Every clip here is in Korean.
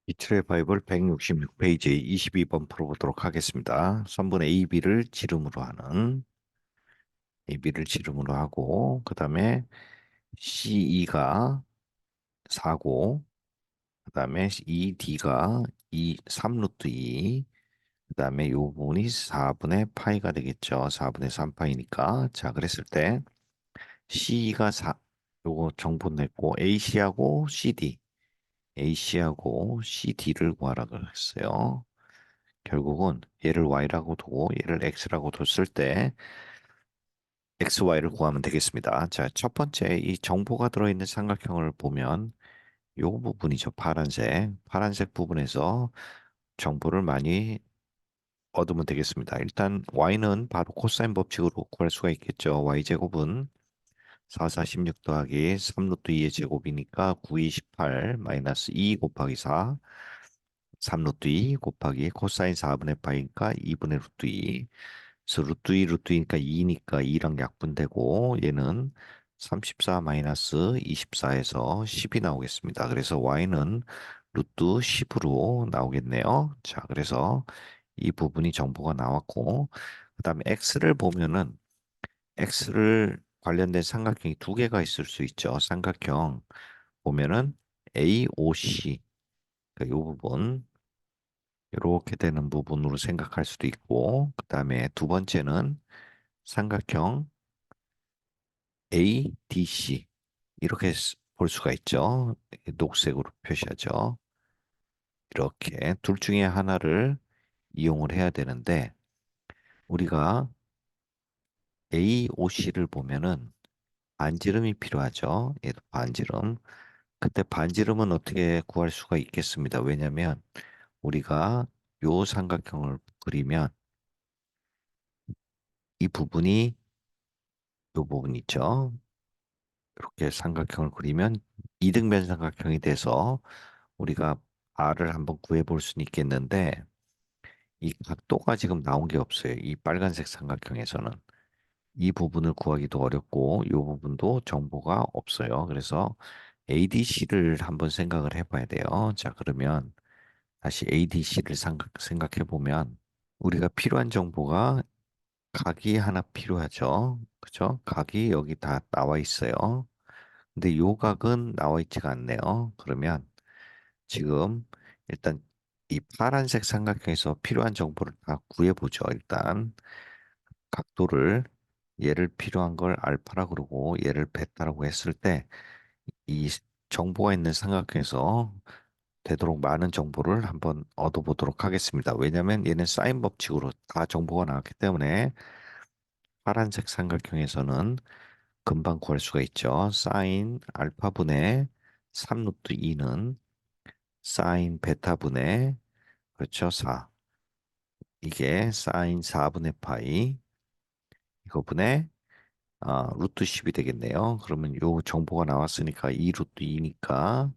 이틀의 바이블 166페이지 22번 풀어보도록 하겠습니다. 선분 AB를 지름으로 하는 AB를 지름으로 하고 그 다음에 CE가 4고 그 다음에 ED가 3루트 2 그 다음에 요 부분이 4분의 파이가 되겠죠. 4분의 3파이니까 자 그랬을 때 CE가 4 요거 정보 냈고 AC하고 CD AC하고 CD를 구하라고 했어요. 결국은 얘를 y라고 두고 얘를 x라고 뒀을 때 xy를 구하면 되겠습니다. 자, 첫 번째 이 정보가 들어있는 삼각형을 보면 요 부분이죠. 파란색 부분에서 정보를 많이 얻으면 되겠습니다. 일단 y는 바로 코사인 법칙으로 구할 수가 있겠죠. y제곱은 4, 4, 16 더하기 3루트 2의 제곱이니까 9, 28 마이너스 2 곱하기 4 3루트 2 곱하기 코사인 4분의 파이니까 2분의 루트 2 그래서 루트 2니까 2니까 2랑 약분되고 얘는 34 마이너스 24에서 10이 나오겠습니다. 그래서 y는 루트 10으로 나오겠네요. 자, 그래서 이 부분이 정보가 나왔고 그 다음에 x를 보면은 x를 관련된 삼각형이 두 개가 있을 수 있죠. 삼각형 보면은 AOC 이 부분 이렇게 되는 부분으로 생각할 수도 있고 그 다음에 두 번째는 삼각형 ADC 이렇게 볼 수가 있죠. 녹색으로 표시하죠. 이렇게 둘 중에 하나를 이용을 해야 되는데 우리가 AOC를 보면은 반지름이 필요하죠. 얘도 반지름. 그때 반지름은 어떻게 구할 수가 있겠습니다. 왜냐하면 우리가 요 삼각형을 그리면 이 부분이 요 부분 있죠. 이렇게 삼각형을 그리면 이등변 삼각형이 돼서 우리가 R을 한번 구해 볼 수는 있겠는데 이 각도가 지금 나온 게 없어요. 이 빨간색 삼각형에서는 이 부분을 구하기도 어렵고 이 부분도 정보가 없어요. 그래서 ADC를 한번 생각을 해봐야 돼요. 자, 그러면 다시 ADC를 생각해 보면 우리가 필요한 정보가 각이 하나 필요하죠. 그죠? 각이 여기 다 나와 있어요. 근데 요 각은 나와 있지가 않네요. 그러면 지금 일단 이 파란색 삼각형에서 필요한 정보를 다 구해보죠. 일단 각도를 얘를 필요한 걸 알파라고 그러고 얘를 베타라고 했을 때 이 정보가 있는 삼각형에서 되도록 많은 정보를 한번 얻어보도록 하겠습니다. 왜냐하면 얘는 사인 법칙으로 다 정보가 나왔기 때문에 파란색 삼각형에서는 금방 구할 수가 있죠. 사인 알파분의 3루트 2는 사인 베타분의 그렇죠. 4. 이게 사인 4분의 파이 이거분의 루트 10이 되겠네요. 그러면 요 정보가 나왔으니까 2 루트 2니까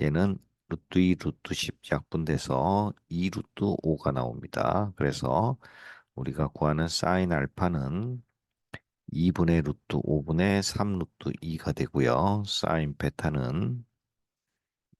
얘는 루트 2 루트 10 약분돼서 2 루트 5가 나옵니다. 그래서 우리가 구하는 사인 알파는 2분의 루트 5분의 3 루트 2가 되고요. 사인 베타는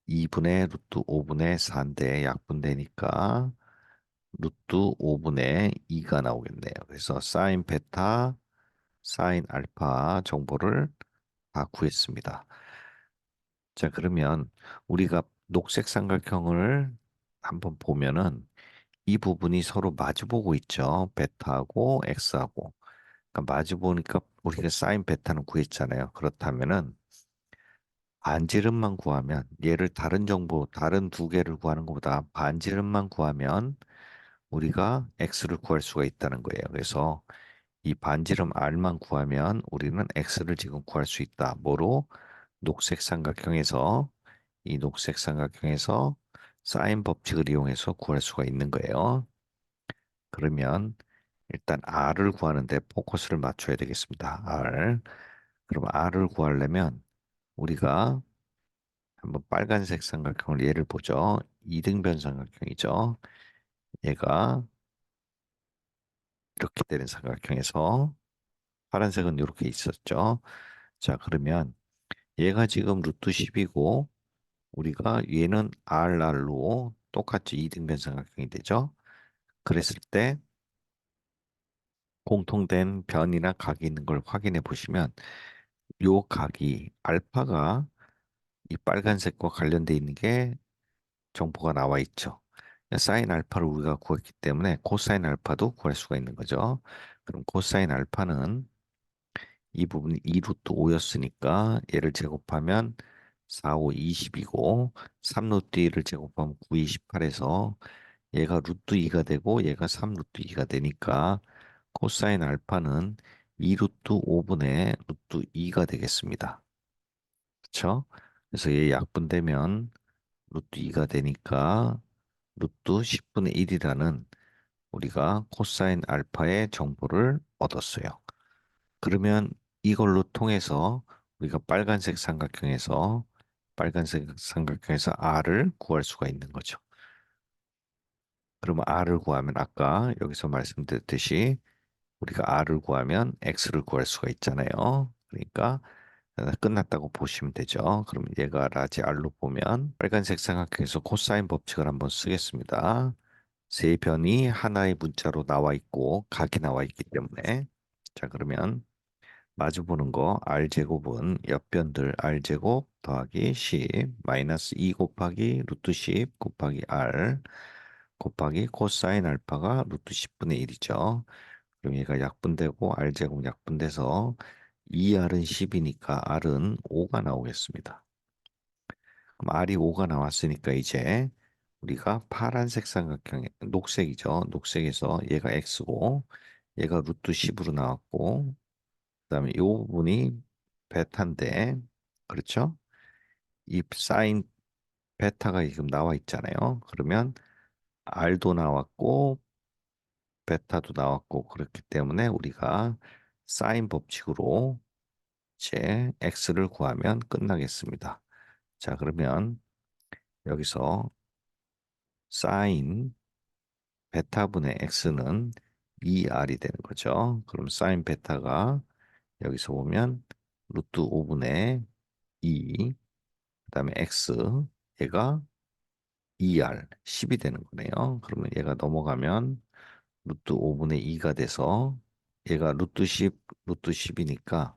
2분의 루트 5분의 4인데 약분되니까 루트 5분의 2가 나오겠네요. 그래서 사인 베타, 사인 알파 정보를 다 구했습니다. 자, 그러면 우리가 녹색 삼각형을 한번 보면은 이 부분이 서로 마주보고 있죠. 베타하고 엑스하고. 그러니까 마주보니까 우리가 사인 베타는 구했잖아요. 그렇다면은 반지름만 구하면 얘를 다른 정보, 다른 두 개를 구하는 것보다 반지름만 구하면 우리가 x를 구할 수가 있다는 거예요. 그래서 이 반지름 r만 구하면 우리는 x를 지금 구할 수 있다. 뭐로? 녹색 삼각형에서 이 녹색 삼각형에서 사인 법칙을 이용해서 구할 수가 있는 거예요. 그러면 일단 r을 구하는데 포커스를 맞춰야 되겠습니다. r. 그럼 r을 구하려면 우리가 한번 빨간색 삼각형을 예를 보죠. 이등변 삼각형이죠. 얘가 이렇게 되는 삼각형에서 파란색은 이렇게 있었죠. 자, 그러면 얘가 지금 루트 10이고 우리가 얘는 RR로 똑같이 이등변 삼각형이 되죠. 그랬을 때 공통된 변이나 각이 있는 걸 확인해 보시면 요 각이 알파가 이 빨간색과 관련돼 있는 게 정보가 나와 있죠. 사인 알파를 우리가 구했기 때문에 코사인 알파도 구할 수가 있는 거죠. 그럼 코사인 알파는 이 부분이 2루트 5였으니까 얘를 제곱하면 4, 5, 20이고 3루트 2를 제곱하면 9, 28에서 얘가 루트 2가 되고 얘가 3루트 2가 되니까 코사인 알파는 2루트 5분의 루트 2가 되겠습니다. 그렇죠? 그래서 얘 약분되면 루트 2가 되니까 루트 10분의 1이라는 우리가 코사인 알파의 정보를 얻었어요. 그러면 이걸로 통해서 우리가 빨간색 삼각형에서 R을 구할 수가 있는 거죠. 그러면 R을 구하면 아까 여기서 말씀드렸듯이 우리가 R을 구하면 X를 구할 수가 있잖아요. 그러니까 끝났다고 보시면 되죠. 그럼 얘가 라지 R로 보면 빨간색 삼각형에서 코사인 법칙을 한번 쓰겠습니다. 세 변이 하나의 문자로 나와 있고 각이 나와 있기 때문에 자 그러면 마주보는 거 R제곱은 옆변들 R제곱 더하기 10 마이너스 2 곱하기 루트 10 곱하기 R 곱하기 코사인 알파가 루트 10분의 1이죠. 그럼 얘가 약분되고 R제곱 약분돼서 2R은 10이니까 R은 5가 나오겠습니다. 그럼 R이 5가 나왔으니까 이제 우리가 파란색 삼각형의 녹색이죠. 녹색에서 얘가 X고 얘가 루트 10으로 나왔고 그다음에 이 부분이 베타인데 그렇죠? 이 사인 베타가 지금 나와 있잖아요. 그러면 R도 나왔고 베타도 나왔고 그렇기 때문에 우리가 사인 법칙으로 이제 X를 구하면 끝나겠습니다. 자, 그러면 여기서 사인 베타분의 X는 2R이 되는 거죠. 그럼 사인 베타가 여기서 보면 루트 5분의 2 그다음에 x 얘가 2r 10이 되는 거네요. 그러면 얘가 넘어가면 루트 5분의 2가 돼서 얘가 루트 10 루트 10이니까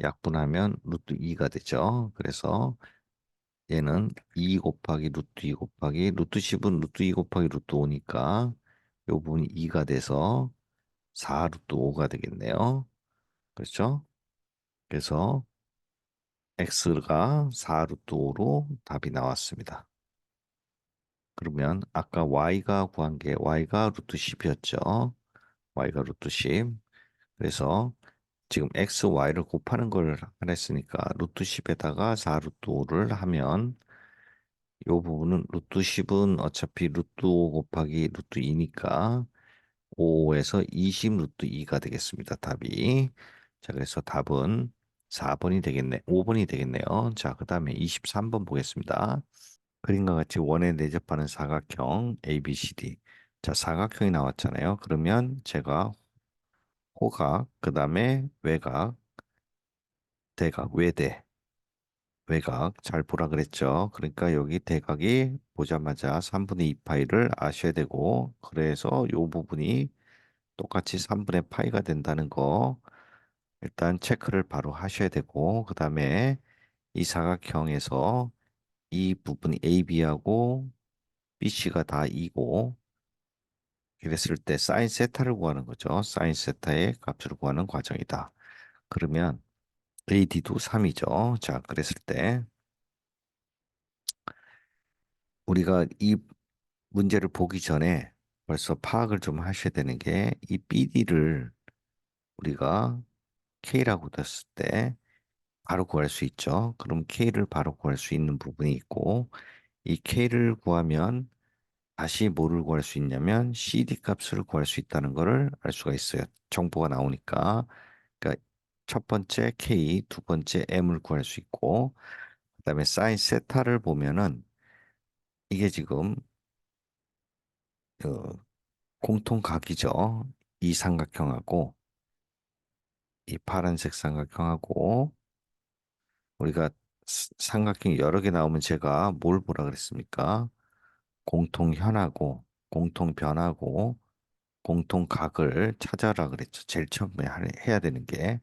약분하면 루트 2가 되죠. 그래서 얘는 2 곱하기 루트 2 곱하기 루트 10은 루트 2 곱하기 루트 5니까 요 부분이 2가 돼서 4 루트 5가 되겠네요. 그렇죠? 그래서 x가 4 루트 5로 답이 나왔습니다. 그러면 아까 y가 구한 게 y가 루트 10이었죠. y가 루트 10. 그래서 지금 x, y를 곱하는 걸 안 했으니까 루트 10에다가 4 루트 5를 하면 이 부분은 루트 10은 어차피 루트 5 곱하기 루트 2니까 5에서 20 루트 2가 되겠습니다. 답이. 자, 그래서 답은 4번이 되겠네. 5번이 되겠네요. 자, 그 다음에 23번 보겠습니다. 그림과 같이 원에 내접하는 사각형 ABCD. 자, 사각형이 나왔잖아요. 그러면 제가 호각, 그 다음에 외곽, 대각, 외곽 잘 보라 그랬죠. 그러니까 여기 대각이 보자마자 3분의 2 파이를 아셔야 되고, 그래서 이 부분이 똑같이 3분의 파이가 된다는 거 일단 체크를 바로 하셔야 되고, 그 다음에 이 사각형에서 이 부분이 AB하고 BC가 다 2고, 이랬을 때 사인 세타를 구하는 거죠. 사인 세타의 값을 구하는 과정이다. 그러면 AD도 3이죠. 자, 그랬을 때 우리가 이 문제를 보기 전에 벌써 파악을 좀 하셔야 되는 게 이 BD를 우리가 K라고 뒀을 때 바로 구할 수 있죠. 그럼 K를 바로 구할 수 있는 부분이 있고 이 K를 구하면 다시 뭐를 구할 수 있냐면 CD 값을 구할 수 있다는 것을 알 수가 있어요. 정보가 나오니까. 그러니까 첫 번째 K, 두 번째 M을 구할 수 있고, 그다음에 사인 세타를 보면은 이게 지금 어, 공통각이죠. 이 삼각형하고 이 파란색 삼각형하고 우리가 삼각형이 여러 개 나오면 제가 뭘 보라 그랬습니까? 공통현하고, 공통변하고, 공통각을 찾아라 그랬죠. 제일 처음에 해야 되는 게.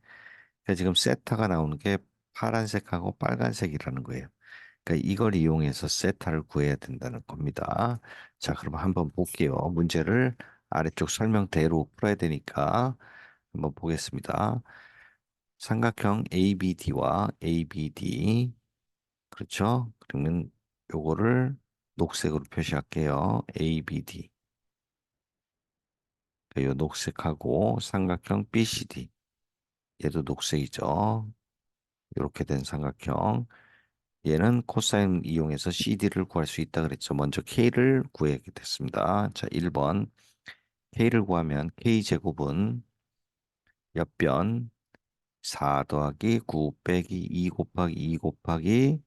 그래서 지금 세타가 나오는 게 파란색하고 빨간색이라는 거예요. 그러니까 이걸 이용해서 세타를 구해야 된다는 겁니다. 자, 그럼 한번 볼게요. 문제를 아래쪽 설명대로 풀어야 되니까 한번 보겠습니다. 삼각형 ABD와 ABD, 그렇죠? 그러면 요거를 녹색으로 표시할게요. ABD. 요 녹색하고 삼각형 BCD. 얘도 녹색이죠. 이렇게 된 삼각형. 얘는 코사인 이용해서 CD를 구할 수 있다 그랬죠. 먼저 K를 구하게 됐습니다. 자, 1번. K를 구하면 K제곱은 옆변 4 더하기 9 빼기 2 곱하기 2 곱하기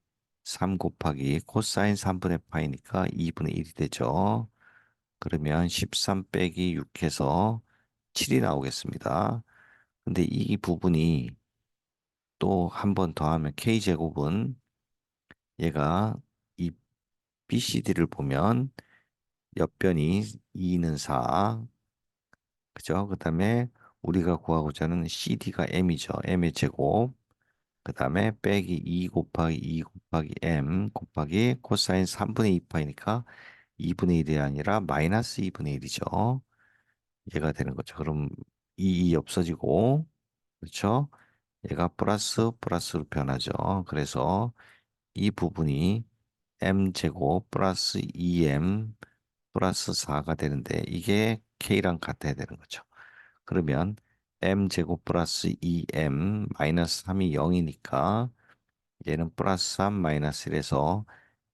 3 곱하기 코사인 3분의 파이니까 2분의 1이 되죠. 그러면 13 빼기 6해서 7이 나오겠습니다. 근데 이 부분이 또 한 번 더하면 K제곱은 얘가 이 BCD를 보면 옆변이 2는 4, 그죠? 그 다음에 우리가 구하고자 하는 CD가 M이죠. M의 제곱. 그 다음에 빼기 2 곱하기 2 곱하기 M 곱하기 코사인 3분의 2파이니까 2분의 1이 아니라 마이너스 2분의 1이죠. 얘가 되는 거죠. 그럼 이 없어지고, 그렇죠? 얘가 플러스 플러스로 변하죠. 그래서 이 부분이 m제곱 플러스 2m 플러스 4가 되는데 이게 k랑 같아야 되는 거죠. 그러면 m제곱 플러스 2m 마이너스 3이 0이니까 얘는 플러스 3 마이너스 1에서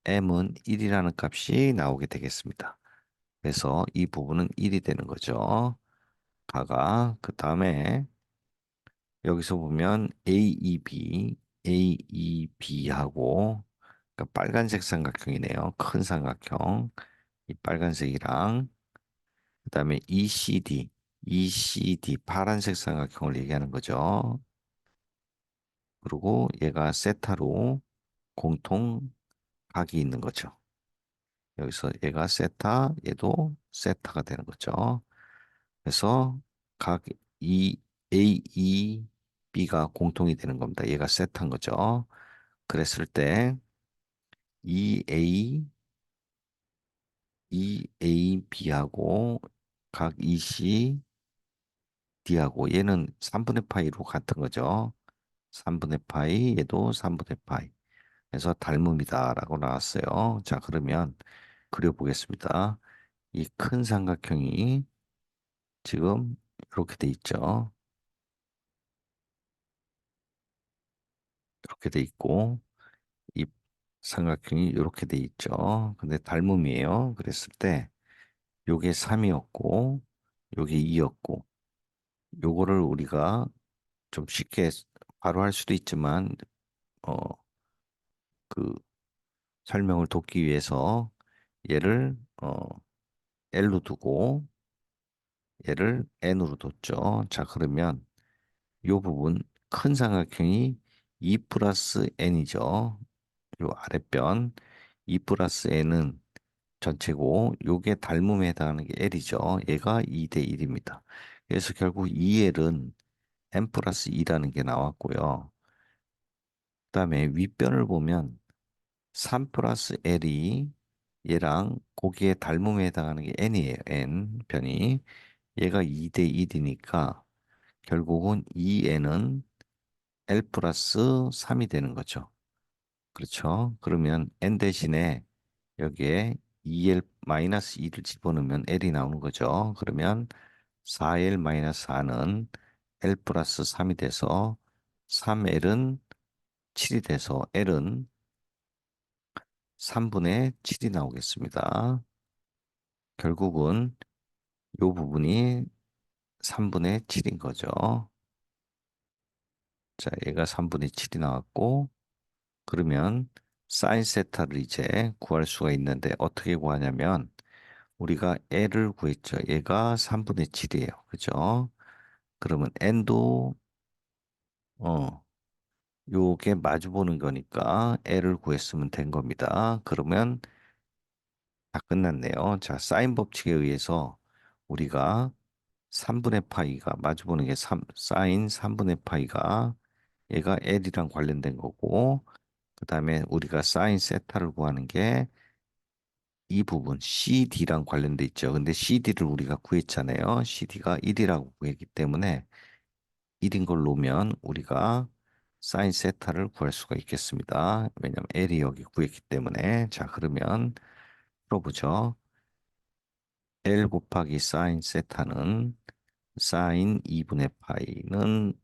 m은 1이라는 값이 나오게 되겠습니다. 그래서 이 부분은 1이 되는 거죠. 가가 그 다음에 여기서 보면 AEB하고 그러니까 빨간색 삼각형이네요. 큰 삼각형. 이 빨간색이랑 그다음에 ECD 파란색 삼각형을 얘기하는 거죠. 그리고 얘가 세타로 공통 각이 있는 거죠. 여기서 얘가 세타, 얘도 세타가 되는 거죠. 그래서 각 이 AEB가 공통이 되는 겁니다. 얘가 세타인 거죠. 그랬을 때 EA, EAB하고 각 EC, D하고 얘는 3분의 파이로 같은 거죠. 3분의 파이, 얘도 3분의 파이. 그래서 닮음이다라고 나왔어요. 자, 그러면 그려보겠습니다. 이 큰 삼각형이 지금 이렇게 돼 있죠. 이렇게 돼 있고, 이 삼각형이 이렇게 돼 있죠. 근데 닮음이에요. 그랬을 때, 요게 3이었고, 요게 2였고, 요거를 우리가 좀 쉽게 바로 할 수도 있지만, 어, 그 설명을 돕기 위해서 얘를 L로 두고 얘를 N으로 뒀죠. 자, 그러면 요 부분 큰 삼각형이 2 플러스 N이죠. 요 아랫변 2 플러스 N은 전체고 요게 닮음에 해당하는 게 L이죠. 얘가 2 대 1입니다. 그래서 결국 2L은 N 플러스 2라는 게 나왔고요. 그다음에 윗변을 보면 3 플러스 L이 얘랑 거기에 닮음에 해당하는 게 N이에요. N 변이. 얘가 2 대 1이니까 결국은 2N은 L 플러스 3이 되는 거죠. 그렇죠? 그러면 N 대신에 여기에 2L 마이너스 2를 집어넣으면 L이 나오는 거죠. 그러면 4L 마이너스 4는 L 플러스 3이 돼서 3L은 7이 돼서 L은 3분의 7이 나오겠습니다. 결국은 이 부분이 3분의 7인 거죠. 자, 얘가 3분의 7이 나왔고, 그러면 사인 세타를 이제 구할 수가 있는데 어떻게 구하냐면 우리가 L을 구했죠. 얘가 3분의 7이에요. 그죠? 그러면 N도 어, 요게 마주보는 거니까 L을 구했으면 된 겁니다. 그러면 다 끝났네요. 자, 사인 법칙에 의해서 우리가 3분의 파이가 마주보는 게 3, 사인 3분의 파이가 얘가 L이랑 관련된 거고 그 다음에 우리가 사인 세타를 구하는 게 이 부분 CD랑 관련돼 있죠. 근데 CD를 우리가 구했잖아요. CD가 1이라고 구했기 때문에 1인 걸 놓으면 우리가 사인 세타를 구할 수가 있겠습니다. 왜냐면 L이 여기 구했기 때문에. 자, 그러면 풀어보죠. L 곱하기 사인 세타는 사인 2분의 파이는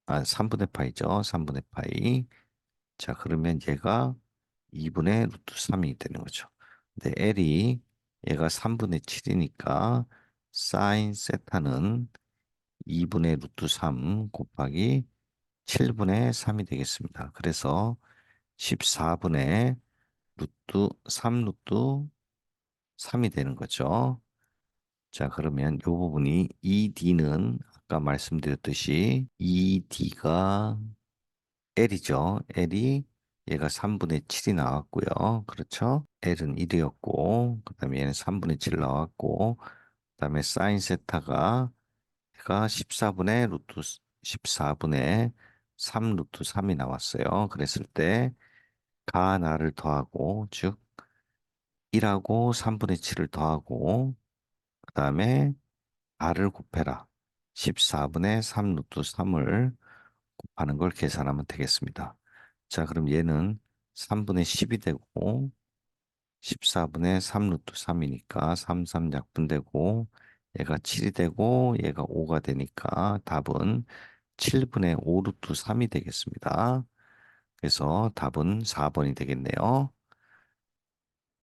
3분의 파이죠. 3분의 파이. 자, 그러면 얘가 2분의 루트 3이 되는 거죠. 근데 L이 얘가 3분의 7이니까 사인 세타는 2분의 루트 3 곱하기 7분의 3이 되겠습니다. 그래서 14분의 루트 3 루트 3이 되는 거죠. 자, 그러면 이 부분이 ED는 아까 말씀드렸듯이 ED가 L이죠. L이 얘가 3분의 7이 나왔고요. 그렇죠? L은 1이었고, 그 다음에 얘는 3분의 7 나왔고, 그 다음에 사인 세타가 얘가 14분의 루트 14분의 3 루트 3이 나왔어요. 그랬을 때 가나를 더하고, 즉 1하고 3분의 7을 더하고, 그 다음에 r을 곱해라. 14분의 3 루트 3을 곱하는 걸 계산하면 되겠습니다. 자, 그럼 얘는 3분의 10이 되고 14분의 3 루트 3이니까 3, 3 약분되고 얘가 7이 되고 얘가 5가 되니까 답은 7분의 5 루트 3이 되겠습니다. 그래서 답은 4번이 되겠네요.